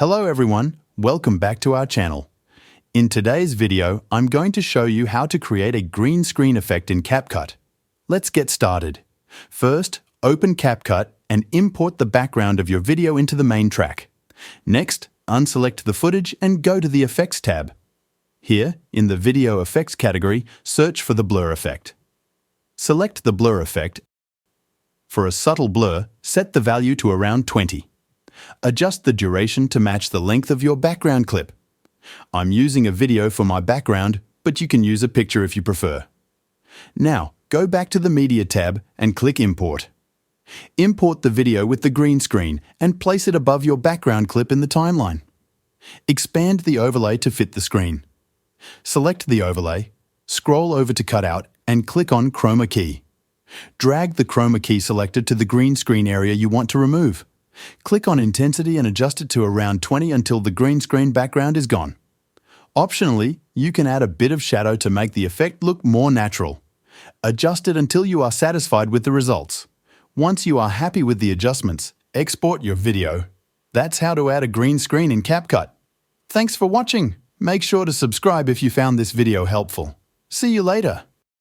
Hello everyone, welcome back to our channel. In today's video, I'm going to show you how to create a green screen effect in CapCut. Let's get started. First, open CapCut and import the background of your video into the main track. Next, unselect the footage and go to the Effects tab. Here, in the Video Effects category, search for the blur effect. Select the blur effect. For a subtle blur, set the value to around 20. Adjust the duration to match the length of your background clip. I'm using a video for my background, but you can use a picture if you prefer. Now, go back to the Media tab and click Import. Import the video with the green screen and place it above your background clip in the timeline. Expand the overlay to fit the screen. Select the overlay, scroll over to Cutout and click on Chroma Key. Drag the Chroma Key selected to the green screen area you want to remove. Click on Intensity and adjust it to around 20 until the green screen background is gone. Optionally, you can add a bit of shadow to make the effect look more natural. Adjust it until you are satisfied with the results. Once you are happy with the adjustments, export your video. That's how to add a green screen in CapCut. Thanks for watching. Make sure to subscribe if you found this video helpful. See you later.